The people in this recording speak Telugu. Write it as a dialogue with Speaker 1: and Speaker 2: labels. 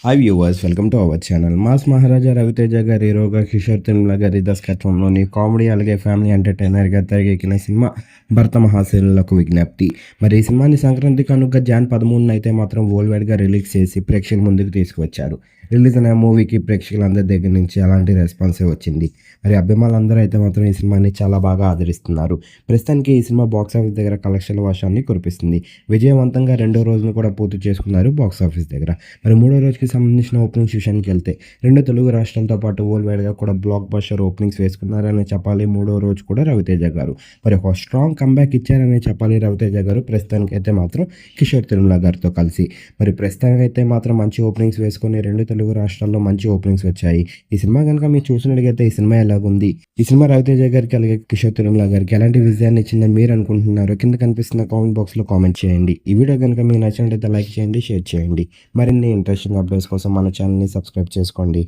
Speaker 1: Hi viewers, welcome to our channel. Mass Maharaja Ravi Teja గారి హీరోగా కిషోర్ తిరుమల గారి దర్శకత్వంలోని కామెడీ అలాగే ఫ్యామిలీ ఎంటర్టైనర్గా తెరకెక్కిన సినిమా భరత మహాశైలులకు విజ్ఞప్తి. మరి ఈ సినిమాని సంక్రాంతి కానుక జాన్ 13న అయితే మాత్రం వరల్డ్ వైడ్గా రిలీజ్ చేసి ప్రేక్షకుల ముందుకు తీసుకువచ్చారు. రిలీజ్ అయిన మూవీకి ప్రేక్షకులందరి దగ్గర నుంచి అలాంటి రెస్పాన్సే వచ్చింది. మరి అభిమానులందరూ అయితే మాత్రం ఈ సినిమాని చాలా బాగా ఆదరిస్తున్నారు. ప్రస్తుతానికి ఈ సినిమా బాక్సాఫీస్ దగ్గర కలెక్షన్ల వర్షాన్ని కురిపిస్తుంది. విజయవంతంగా రెండో రోజును కూడా పూర్తి చేసుకున్నారు బాక్సాఫీస్ దగ్గర. మరి మూడో రోజుకి సంబంధించిన ఓపెనింగ్స్ విషయానికి వెళ్తే రెండు తెలుగు రాష్ట్రాలతో పాటు వరల్డ్ వైడ్గా కూడా బ్లాక్ బస్టర్ ఓపెనింగ్స్ వేసుకున్నారని చెప్పాలి. మూడో రోజు కూడా రవితేజ గారు మరి ఒక స్ట్రాంగ్ కంబ్యాక్ ఇచ్చారని చెప్పాలి. రవితేజ గారు ప్రస్తుతానికి అయితే మాత్రం కిషోర్ తిరుమల గారితో కలిసి మరి ప్రస్తుతానికి అయితే మాత్రం మంచి ఓపెనింగ్స్ వేసుకొని రెండు తెలుగు రాష్ట్రాల్లో మంచి ఓపెనింగ్స్ వచ్చాయి. ఈ సినిమా కనుక మీరు చూసినట్లయితే ఈ సినిమా ఎలాగుంది, ఈ సినిమా రవితేజ గారికి అలాగే కిషోర్ తిరుమల గారికి ఎలాంటి విజయాన్ని ఇచ్చిందని మీరు అనుకుంటున్నారు కింద కనిపిస్తున్న కామెంట్ బాక్స్లో కామెంట్ చేయండి. ఈ వీడియో కనుక మీకు నచ్చినట్లయితే లైక్ చేయండి, షేర్ చేయండి. మరిన్ని ఇంట్రెస్టింగ్ అప్డేట్స్ కోసం మన ఛానల్ని సబ్స్క్రైబ్ చేసుకోండి.